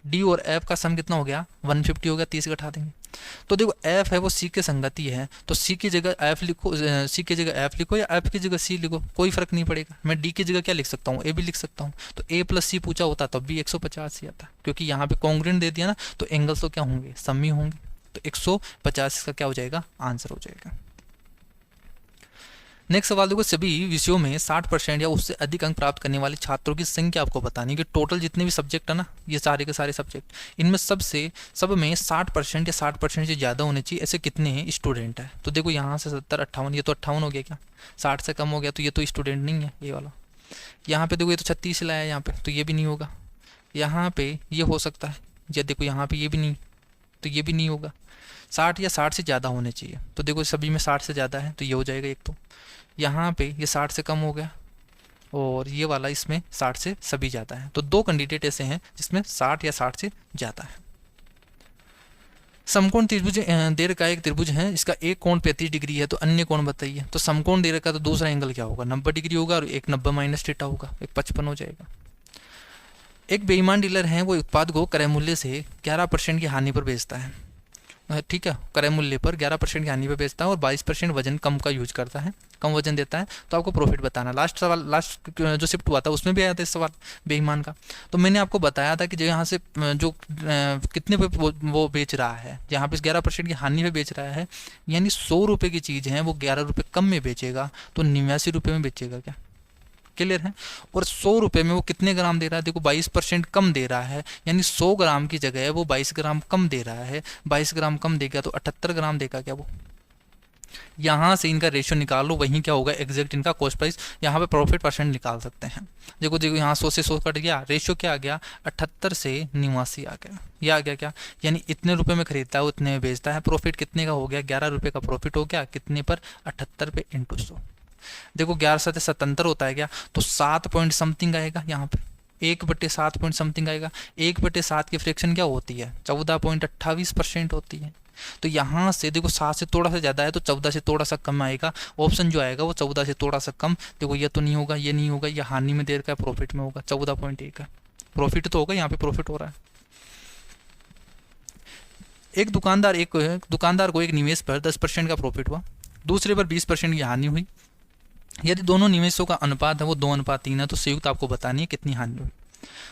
S1: डी और एफ का सम कितना हो गया 150 हो गया, 30 घटा देंगे। तो देखो एफ है वो सी के संगति है, तो सी की जगह एफ लिखो, सी की जगह एफ लिखो या एफ की जगह सी लिखो, कोई फर्क नहीं पड़ेगा। मैं डी की जगह क्या लिख सकता हूँ, ए भी लिख सकता हूँ। तो ए प्लस सी पूछा होता तब भी 150 ही आता, क्योंकि यहाँ पे कॉन्ग्रुएंट दे दिया ना, तो एंगल्स तो क्या होंगे, सम ही होंगे। तो 150 का क्या हो जाएगा, आंसर हो जाएगा। नेक्स्ट सवाल देखो, सभी विषयों में 60% या उससे अधिक अंक प्राप्त करने वाले छात्रों की संख्या आपको बतानी है कि टोटल जितने भी सब्जेक्ट है ना, ये सारे के सारे सब्जेक्ट, इनमें सब में 60% या 60% से ज़्यादा होने चाहिए, ऐसे कितने हैं स्टूडेंट है। तो देखो यहाँ से 70 58, ये तो 58 हो गया क्या, 60 से कम हो गया तो ये तो स्टूडेंट नहीं है ये वाला। यहाँ पे देखो ये तो 36 लाया है यहाँ पे, तो ये भी नहीं होगा। यहाँ पे ये हो सकता है, या देखो यहाँ पे ये भी नहीं, तो ये भी नहीं होगा। 60 या 60 से ज़्यादा होने चाहिए। तो देखो सभी में 60 से ज़्यादा है तो ये हो जाएगा एक। तो यहाँ पे ये 60 से कम हो गया और ये वाला इसमें 60 से सभी ज़्यादा है। तो 2 कैंडिडेट ऐसे हैं जिसमें 60 या 60 से ज़्यादा है। समकोण त्रिभुज दे रखा एक त्रिभुज है, इसका एक कोण 35 डिग्री है, तो अन्य कोण बताइए। तो समकोण दे रखा तो दूसरा एंगल क्या होगा, 90 डिग्री होगा, और एक 90 माइनस थीटा होगा, एक 55 हो जाएगा। एक बेईमान डीलर है, वो उत्पाद को क्रय मूल्य से 11% की हानि पर बेचता है, ठीक है, क्रय मूल्य पर 11% की हानि पे बेचता है और 22% वजन कम का यूज करता है, कम वजन देता है। तो आपको प्रॉफिट बताना। लास्ट सवाल, लास्ट जो शिफ्ट हुआ था उसमें भी आया था इस सवाल बेईमान का। तो मैंने आपको बताया था कि जो यहाँ से जो कितने पे वो बेच रहा है, जहाँ पे 11% की हानि पे बेच रहा है, यानी 100 रुपये की चीज़ है वो 11 रुपये कम में बेचेगा, तो 89 रुपये में बेचेगा क्या, क्लियर है। और 100 रुपये में वो कितने ग्राम दे रहा है, देखो 22% कम दे रहा है, यानी 100 ग्राम की जगह वो 22 ग्राम कम दे रहा है। 22 ग्राम कम देगा तो 78 ग्राम देगा क्या वो। यहाँ से इनका रेशियो निकाल लो, वहीं क्या होगा एग्जैक्ट इनका कॉस्ट प्राइस। यहाँ पे प्रॉफिट परसेंट निकाल सकते हैं। देखो देखो यहाँ 100 से 100 कट गया, रेशियो क्या आ गया 78 से 89 आ गया। ये आ गया क्या, यानी इतने रुपए में खरीदता है उतने में बेचता है। प्रॉफिट कितने का हो गया, 11 रुपये का प्रॉफिट हो गया, कितने पर 78 पे इंटू 100। देखो 11 7 77 होता है क्या, तो 7 पॉइंट समथिंग आएगा यहाँ पे, 1/7 पॉइंट समथिंग आएगा। 1/7 की फ्रैक्शन क्या होती है 14.28% होती है। तो यहाँ से देखो 7 से थोड़ा सा ज़्यादा है तो 14 से थोड़ा सा कम आएगा। ऑप्शन जो आएगा वो 14 से थोड़ा सा कम। देखो ये तो नहीं होगा, ये नहीं होगा, ये हानि में देर का प्रॉफिट में होगा। 14.1 का प्रॉफिट तो होगा, यहाँ पे प्रॉफिट हो रहा है। एक दुकानदार को एक निवेश पर 10% का प्रॉफिट हुआ, दूसरे पर 20% की हानि हुई। यदि दोनों निवेशों का अनुपात है वो 2:3 है, तो संयुक्त आपको बतानी है कितनी हानि हुई।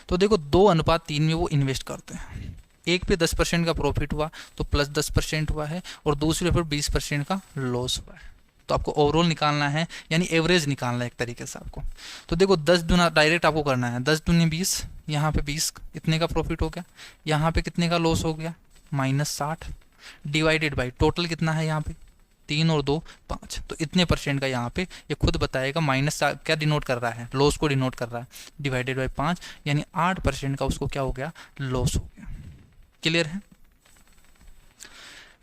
S1: तो देखो 2:3 में वो इन्वेस्ट करते हैं। एक पे 10% का प्रॉफिट हुआ तो प्लस 10% हुआ है, और दूसरे पर 20% का लॉस हुआ है। तो आपको ओवरऑल निकालना है, यानी एवरेज निकालना है एक तरीके से आपको। तो देखो 10 दूना डायरेक्ट आपको करना है, 10 दूनी 20, यहाँ पे 20 इतने का प्रॉफिट हो गया, यहाँ पे कितने का लॉस हो गया -60, डिवाइडेड बाई टोटल कितना है यहाँ पे 3 और 2 5, तो इतने परसेंट का यहाँ पे ये खुद बताएगा। माइनस क्या डिनोट कर रहा है, लॉस को डिनोट कर रहा है, डिवाइडेड बाई 5, यानी 8% का उसको क्या हो गया, लॉस हो गया। क्लियर है।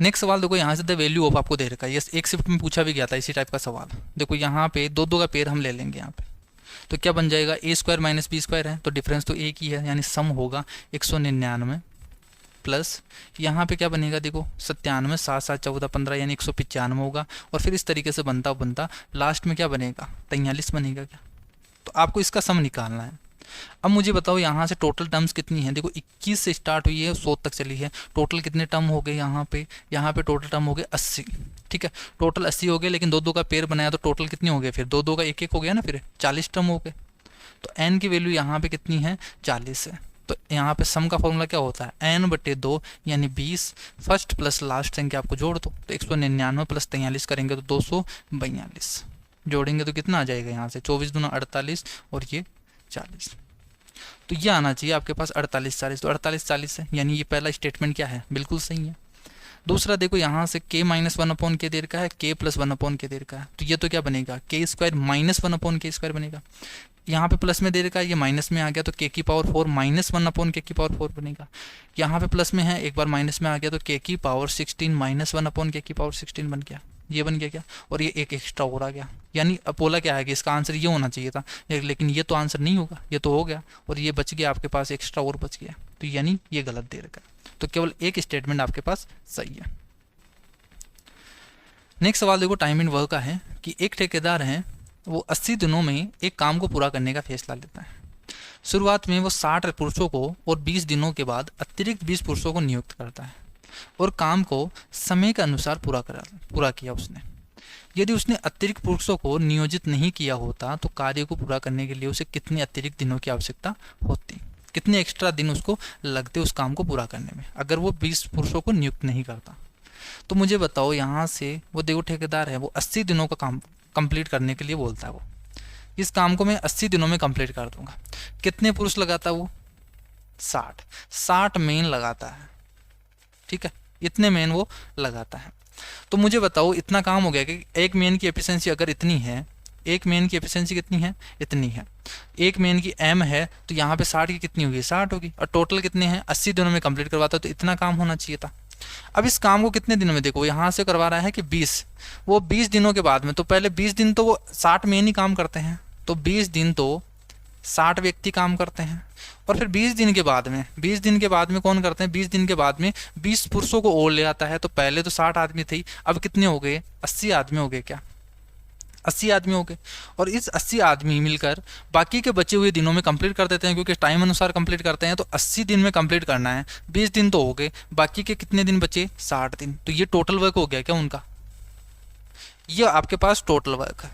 S1: नेक्स्ट सवाल देखो, यहाँ से द वैल्यू ऑफ आपको दे रखा है, ये एक शिफ्ट में पूछा भी गया था इसी टाइप का सवाल। देखो यहाँ पे दो का पेयर हम ले लेंगे यहाँ पे, तो क्या बन जाएगा, a² - b² है, तो डिफरेंस तो एक ही है, यानी सम होगा 199 प्लस यहाँ पे क्या बनेगा, देखो 97, 7 7 14 15, यानी 195 होगा। और फिर इस तरीके से बनता बनता लास्ट में क्या बनेगा, 43 बनेगा क्या। तो आपको इसका सम निकालना है। अब मुझे बताओ यहाँ से टोटल टर्म्स कितनी है, देखो 21 से स्टार्ट हुई है 100 तक चली है, टोटल कितने टर्म हो गए यहाँ पे टोटल टर्म हो गए 80। ठीक है, टोटल 80 हो गए, लेकिन दो का पेयर बनाया तो टोटल कितने हो गए, फिर दो का एक हो गया ना, फिर 40 टर्म हो गए। तो n की वैल्यू यहाँ पे कितनी है, 40 है। तो यहाँ पे सम का फॉर्मूला क्या होता है, n/2 यानी 20, फर्स्ट प्लस लास्ट संख्या आपको जोड़ दो, तो 199 प्लस 43 करेंगे तो 242, जोड़ेंगे तो कितना आ जाएगा यहाँ से, 24 दूना 48 और ये 40। तो ये आना चाहिए आपके पास 48 40, तो 48 40 है, यानी ये पहला स्टेटमेंट क्या है, बिल्कुल सही है। दूसरा देखो यहाँ से k - 1/k दे रखा है, k + 1/k दे रखा है, तो ये तो क्या बनेगा, k² - 1/k² बनेगा। यहाँ पे प्लस में दे रखा है, ये माइनस में आ गया तो k की पावर 4 - 1/k की पावर 4 बनेगा। यहाँ पे प्लस में है, एक बार माइनस में आ गया तो k की पावर 16 - 1/k की पावर 16 बन गया, ये बन गया क्या, और ये एक एक्स्ट्रा और आ गया। यानी अब बोला क्या है कि इसका आंसर ये होना चाहिए था, लेकिन ये तो आंसर नहीं होगा, ये तो हो गया और ये बच गया आपके पास, एक्स्ट्रा और बच गया, तो यानी ये गलत दे रखा है। तो केवल एक स्टेटमेंट आपके पास सही है। नेक्स्ट सवाल देखो, टाइम एंड वर्क का है कि एक ठेकेदार है, वो 80 दिनों में एक काम को पूरा करने का फैसला लेता है। शुरुआत में वो 60 पुरुषों को और 20 दिनों के बाद अतिरिक्त 20 पुरुषों को नियुक्त करता है और काम को समय के अनुसार पूरा किया उसने। यदि उसने अतिरिक्त पुरुषों को नियोजित नहीं किया होता तो कार्य को पूरा करने के लिए उसे कितने अतिरिक्त दिनों की आवश्यकता होती, कितने एक्स्ट्रा दिन उसको लगते उस काम को पूरा करने में, अगर वो 20 पुरुषों को नियुक्त नहीं करता। तो मुझे बताओ यहाँ से वो देखो ठेकेदार है, वो 80 दिनों का काम कंप्लीट करने के लिए बोलता है, वो इस काम को मैं 80 दिनों में कंप्लीट कर दूंगा। कितने पुरुष लगाता है वो, 60 मेन लगाता है। ठीक है, इतने मेन वो लगाता है। तो मुझे बताओ इतना काम हो गया कि एक मेन की एफिशिएंसी अगर इतनी है, एक मेन की एफिशिएंसी कितनी है, इतनी है, एक मेन की m है, तो यहाँ पे 60 की कितनी होगी, 60 होगी, और टोटल कितने हैं, 80 दिनों में कंप्लीट करवाता है, तो इतना काम होना चाहिए था। अब इस काम को कितने दिनों में, देखो यहाँ से करवा रहा है कि 20, वो 20 दिनों के बाद में, तो पहले 20 दिन तो वो 60 मेन ही काम करते हैं, तो 20 दिन तो 60 व्यक्ति काम करते हैं, और फिर 20 दिन के बाद में कौन करते हैं, 20 दिन के बाद में 20 पुरुषों को और ले आता है। तो पहले तो 60 आदमी थे, अब कितने हो गए, 80 आदमी हो गए, क्या 80 आदमी हो गए, और इस 80 आदमी मिलकर बाकी के बचे हुए दिनों में कंप्लीट कर देते हैं, क्योंकि टाइम अनुसार कंप्लीट करते हैं। तो 80 दिन में कंप्लीट करना है, 20 दिन तो हो गए, बाकी के कितने दिन बचे, 60 दिन। तो ये टोटल वर्क हो गया क्या उनका, ये आपके पास टोटल वर्क है।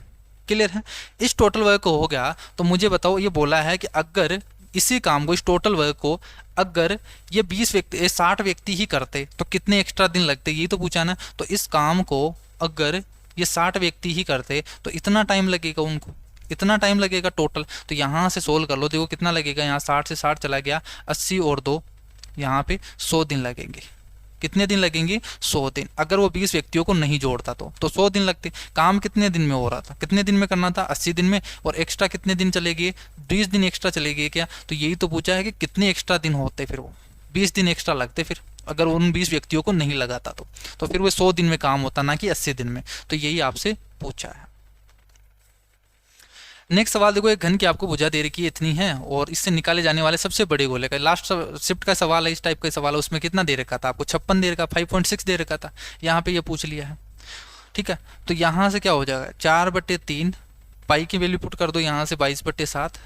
S1: क्लियर है, इस टोटल वर्क हो गया। तो मुझे बताओ, ये बोला है कि अगर इसी काम को, इस टोटल वर्क को अगर ये 60 व्यक्ति ही करते तो कितने एक्स्ट्रा दिन लगते, यही तो पूछा ना। तो इस काम को अगर ये 60 व्यक्ति ही करते तो इतना टाइम लगेगा उनको, इतना टाइम लगेगा टोटल। तो यहाँ से सोल्व कर लो, देखो कितना लगेगा, यहाँ 60 से 60 चला गया, 80 और 2 यहाँ पे 100 दिन लगेंगे। कितने दिन लगेंगे, 100 दिन। अगर वो 20 व्यक्तियों को नहीं जोड़ता तो 100 दिन लगते। काम कितने दिन में हो रहा था, कितने दिन में करना था, 80 दिन में, और एक्स्ट्रा कितने दिन चले गए, 20 दिन एक्स्ट्रा चले गए क्या। तो यही तो पूछा है कि कितने एक्स्ट्रा दिन होते, फिर वो 20 दिन एक्स्ट्रा लगते फिर, अगर उन 20 व्यक्तियों को नहीं लगाता तो फिर वो 100 दिन में काम होता, ना कि 80 दिन में। तो यही आपसे पूछा है। नेक्स्ट सवाल देखो, एक घन की आपको भुजा दे रखी है इतनी है, और इससे निकाले जाने वाले सबसे बड़े गोले का, लास्ट शिफ्ट का सवाल है, इस टाइप का सवाल है। उसमें कितना दे रखा था आपको, 56 दे रखा, 5.6 दे रखा था, यहाँ पे ये पूछ लिया है। ठीक है, तो यहाँ से क्या हो जाएगा, 4/3 पाई की वैल्यू पुट कर दो, यहाँ से 22/7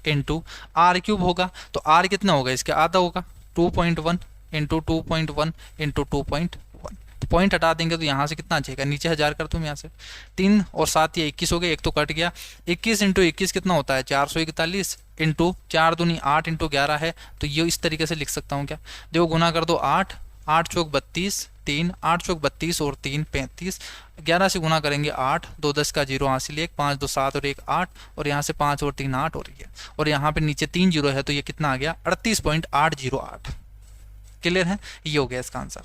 S1: इंटू r³ होगा। तो r कितना होगा, इसके आधा होगा, 2.1 इंटू 2.1 इंटू 2.1। तो पॉइंट हटा देंगे तो यहाँ से कितना आ जाएगा, नीचे 1000 कर दूँ यहाँ से, 3 और 7 ये 21 हो गया, एक तो कट गया, 21 इंटू 21 कितना होता है 441 इंटू 4 दूनी 8 इंटू 11 है, तो ये इस तरीके से लिख सकता हूँ क्या, देखो गुना कर दो 8, 8 चौक 32, 3 8 चौक 32 और 3 35, 11 से गुना करेंगे 8, 2 10 का 0 हासिल 1, 5 2 7 और 1 8, और यहाँ से 5 और 3 8 और ये, और यहाँ पे नीचे 3 जीरो है तो ये कितना आ गया 38.808। क्लियर है, ये हो गया इसका आंसर।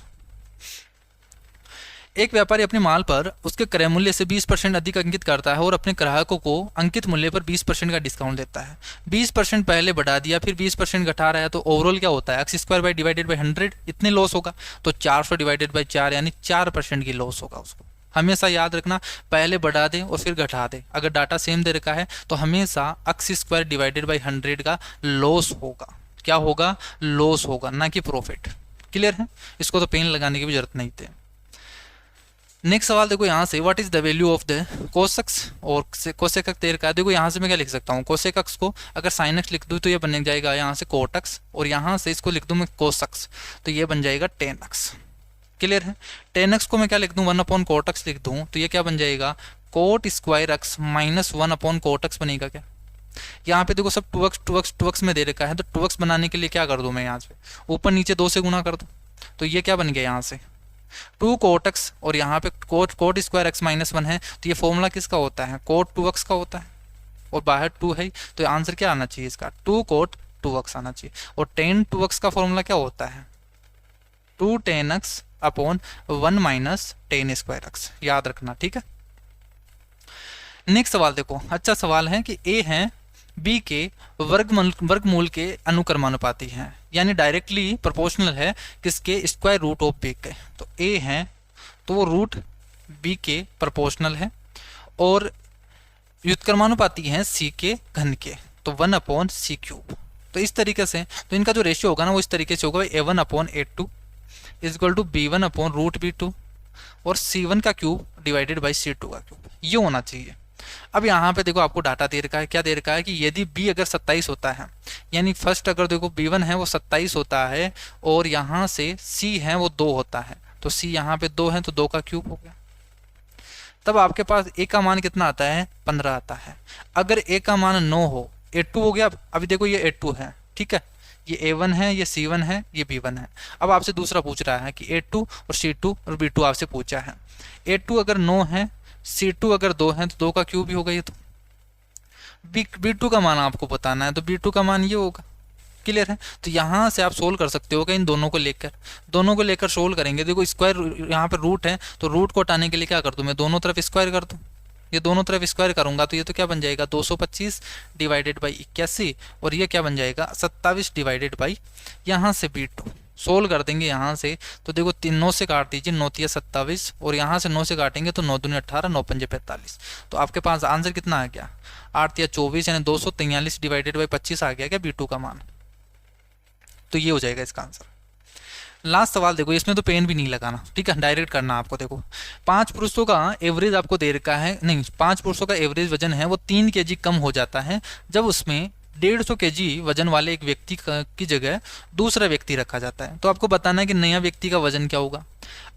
S1: एक व्यापारी अपने माल पर उसके क्रय मूल्य से 20% अधिक अंकित करता है और अपने ग्राहकों को अंकित मूल्य पर 20% का डिस्काउंट देता है। 20% पहले बढ़ा दिया, फिर 20% घटा रहा है, तो ओवरऑल क्या होता है, x² बाई डिवाइडेड बाई 100 इतने लॉस होगा, तो 400 डिवाइडेड बाई 4 यानी 4% की लॉस होगा उसको। हमेशा याद रखना, पहले बढ़ा दे और फिर घटा दे, अगर डाटा सेम दे रखा है तो हमेशा x² डिवाइडेड बाई 100 का लॉस होगा। क्या होगा, लॉस होगा, ना कि प्रॉफिट। क्लियर है, इसको तो पेन लगाने की भी जरूरत नहीं थी। नेक्स्ट सवाल देखो यहाँ से, what is the value of the cosec x और कोसेक तेर का। देखो यहाँ से मैं क्या लिख सकता हूँ, कोसेक अक्स को अगर साइन एक्स लिख दूँ तो ये बन जाएगा यहाँ से कोट एक्स, और यहाँ से इसको लिख दूँ मैं कोसक्स तो ये बन जाएगा टेन एक्स। क्लियर है, टेन एक्स को मैं क्या लिख दूँ 1 कोट एक्स लिख दूँ तो ये क्या बन जाएगा cot square X minus 1 cot X बनेगा क्या। यहाँ पे देखो सब 2x में दे रखा है, तो 2x बनाने के लिए क्या कर दूँ मैं यहाँ से ऊपर नीचे 2 से गुना कर दूँ, तो ये क्या बन गया यहाँ से 2 कोट एक्स, और यहाँ पे कोट स्क्वायर एक्स माइनस 1 है, तो ये फॉर्मूला किसका होता है कोट 2x का होता है, और बाहर 2 है, तो आंसर क्या आना चाहिए इसका 2 कोट 2x आना चाहिए। और टेन 2x का फॉर्मूला क्या होता है 2 10 x upon 1 minus ten square x, याद रखना, ठीक है। नेक्स्ट सवाल देखो, अच्छा सवाल है कि ए है बी के वर्गमूल के अनुक्रमानुपाती हैं, यानी डायरेक्टली प्रोपोर्शनल है किसके स्क्वायर रूट ऑफ बी के। तो ए है तो वो रूट बी के प्रोपोर्शनल है, और व्युत्क्रमानुपाती हैं सी के घन के, तो 1/c³। तो इस तरीके से तो इनका जो रेशियो होगा ना वो इस तरीके से होगा a1/a2 इजक्वल टू b1/√b2 और c1 का क्यूब डिवाइडेड बाई c2 का क्यूब, ये होना चाहिए। अब यहाँ पे देखो आपको डाटा दे रखा है, क्या दे रखा है कि यदि b अगर 27 होता है, यानी फर्स्ट अगर देखो b1 है वो 27 होता है, और यहाँ से c है वो 2 होता है, तो c यहाँ पे 2 है तो 2 का क्यूब हो गया। तब आपके पास a का मान कितना आता है 15 आता है। अगर a का मान 9 हो, a2 हो गया, अभी देखो ये a2 है, ठीक है, ये a1 है, ये c1 है, ये b1 है। अब आपसे दूसरा पूछ रहा है कि a2 और c2 और b2 आपसे पूछा है। a2 अगर 9 है, c2 अगर 2 है तो 2 का क्यूब ही होगा ये, तो b2 का मान आपको बताना है, तो b2 का मान ये होगा। क्लियर है, तो यहाँ से आप सोल्व कर सकते हो कि इन दोनों को लेकर सोल्व करेंगे। देखो स्क्वायर यहाँ पे रूट है, तो रूट को हटाने के लिए क्या कर दूँ मैं दोनों तरफ स्क्वायर कर दूँ, ये दोनों तरफ स्क्वायर करूंगा तो ये तो क्या बन जाएगा 225 डिवाइडेड बाई 81, और ये क्या बन जाएगा 27 डिवाइडेड बाई यहाँ से b2 सोल्व कर देंगे यहाँ से। तो देखो 9 से काट दीजिए, 9 3 27, और यहाँ से 9 से काटेंगे तो 9 दूनी 18, 9 5 45, तो आपके पास आंसर कितना आ गया 8 3 24 यानी 243 डिवाइडेड बाई 25 आ गया क्या b2 का मान। तो ये हो जाएगा इसका आंसर। लास्ट सवाल देखो, इसमें तो पेन भी नहीं लगाना, ठीक है, डायरेक्ट करना आपको। देखो 5 पुरुषों का एवरेज आपको दे रखा है, नहीं 5 पुरुषों का एवरेज वजन है वो 3 kg कम हो जाता है जब उसमें 150 kg वजन वाले एक व्यक्ति की जगह दूसरा व्यक्ति रखा जाता है। तो आपको बताना है कि नया व्यक्ति का वजन क्या होगा।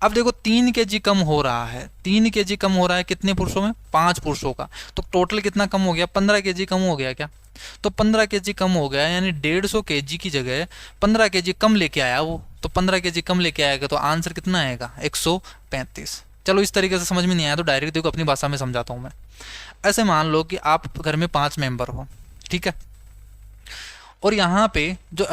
S1: अब देखो 3 kg कम हो रहा है, 3 kg कम हो रहा है कितने पुरुषों में 5 पुरुषों का, तो टोटल कितना कम हो गया 15 kg कम हो गया क्या। तो 15 kg कम हो गया, यानी 150 kg की जगह 15 kg कम लेके आया वो, तो 15 kg कम लेके आएगा तो आंसर कितना आएगा 135। चलो इस तरीके से समझ में नहीं आया तो डायरेक्ट देखो अपनी भाषा में समझाता हूँ मैं। ऐसे मान लो कि आप घर में 5 मेंबर हो, ठीक है, और यहाँ पे जो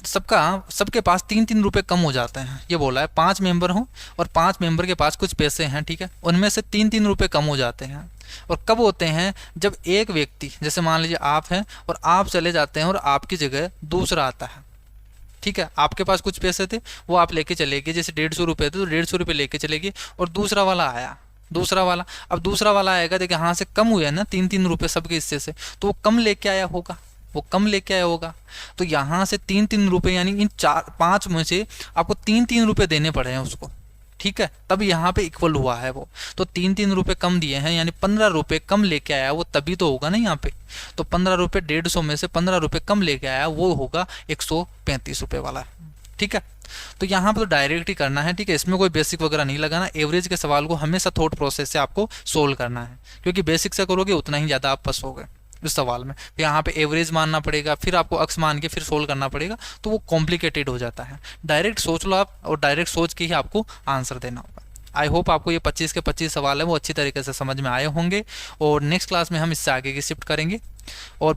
S1: सबके पास 3-3 रुपये कम हो जाते हैं। ये बोला है 5 मेंबर हों और 5 मेंबर के पास कुछ पैसे हैं, ठीक है, उनमें से 3-3 रुपये कम हो जाते हैं। और कब होते हैं जब एक व्यक्ति, जैसे मान लीजिए आप हैं और आप चले जाते हैं और आपकी जगह दूसरा आता है, ठीक है, आपके पास कुछ पैसे थे वो आप लेके चले गए, जैसे 150 रुपये थे तो 150 रुपये लेके चले गए, और दूसरा वाला आया, अब दूसरा वाला आएगा, देखिए यहाँ से कम हुए ना 3-3 रुपये सबके हिस्से से, तो वो कम लेके आया होगा, तो यहाँ से 3-3 रुपये यानी इन 4-5 में से आपको 3-3 रुपये देने पड़े हैं उसको, ठीक है, तब यहाँ पे इक्वल हुआ है वो, तो 3-3 रुपये कम दिए हैं यानी 15 रुपये कम लेके आया वो, तभी तो होगा ना यहाँ पे। तो 15 रुपये 150 में से 15 रुपये कम लेके आया वो होगा 135 रुपये वाला, ठीक है। तो यहाँ पर तो डायरेक्ट ही करना है, ठीक है, इसमें कोई बेसिक वगैरह नहीं लगाना। एवरेज के सवाल को हमेशा थॉट प्रोसेस से आपको सोल्व करना है, क्योंकि बेसिक से करोगे उतना ही ज़्यादा आप फंसोगे उस सवाल में। फिर यहाँ पे एवरेज मानना पड़ेगा, फिर आपको अक्स मान के फिर सोल्व करना पड़ेगा, तो वो कॉम्प्लिकेटेड हो जाता है। डायरेक्ट सोच लो आप, और डायरेक्ट सोच के ही आपको आंसर देना होगा। आई होप आपको ये 25 के 25 सवाल है वो अच्छी तरीके से समझ में आए होंगे, और नेक्स्ट क्लास में हम इससे आगे की शिफ्ट करेंगे। और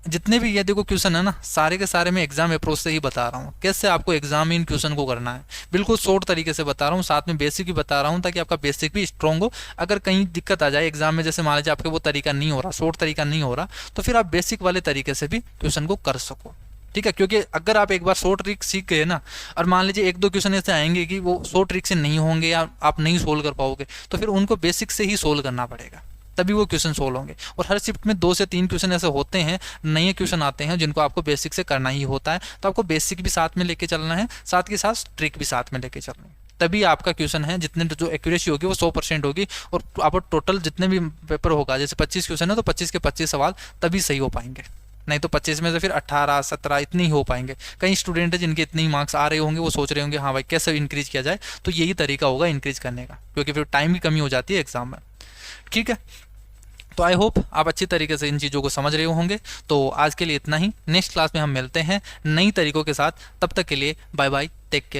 S1: जितने भी ये देखो क्वेश्चन है ना, सारे के सारे मैं एग्जाम अप्रोच से ही बता रहा हूँ, कैसे आपको एग्जाम इन क्वेश्चन को करना है, बिल्कुल शॉर्ट तरीके से बता रहा हूँ, साथ में बेसिक भी बता रहा हूँ, ताकि आपका बेसिक भी स्ट्रॉन्ग हो। अगर कहीं दिक्कत आ जाए एग्जाम में, जैसे मान लीजिए आपके वो तरीका नहीं हो रहा, शॉर्ट तरीका नहीं हो रहा, तो फिर आप बेसिक वाले तरीके से भी क्वेश्चन को कर सको, ठीक है। क्योंकि अगर आप एक बार शॉर्ट ट्रिक सीख गए ना, और मान लीजिए एक दो क्वेश्चन ऐसे आएंगे कि वो शॉर्ट ट्रिक से नहीं होंगे या आप नहीं सोल्व कर पाओगे, तो फिर उनको बेसिक से ही सोल्व करना पड़ेगा, तभी वो क्वेश्चन सोल्व होंगे। और हर शिफ्ट में 2 से 3 क्वेश्चन ऐसे होते हैं, नए क्वेश्चन आते हैं जिनको आपको बेसिक से करना ही होता है। तो आपको बेसिक भी साथ में लेके चलना है, साथ के साथ ट्रिक भी साथ में लेके चलना है, तभी आपका क्वेश्चन है जितने जो एक्यूरेसी होगी वो 100% होगी। और आप टोटल जितने भी पेपर होगा, जैसे 25 क्वेश्चन है तो 25 के 25 सवाल तभी सही हो पाएंगे, नहीं तो 25 में से फिर 18 17 इतने ही हो पाएंगे। कई स्टूडेंट है जिनके इतने ही मार्क्स आ रहे होंगे, वो सोच रहे होंगे हाँ भाई कैसे इंक्रीज किया जाए, तो यही तरीका होगा इंक्रीज करने का, क्योंकि फिर टाइम की कमी हो जाती है एग्जाम में, ठीक है। तो आई होप आप अच्छी तरीके से इन चीज़ों को समझ रहे होंगे। तो आज के लिए इतना ही, नेक्स्ट क्लास में हम मिलते हैं नई तरीकों के साथ, तब तक के लिए बाय बाय, टेक केयर।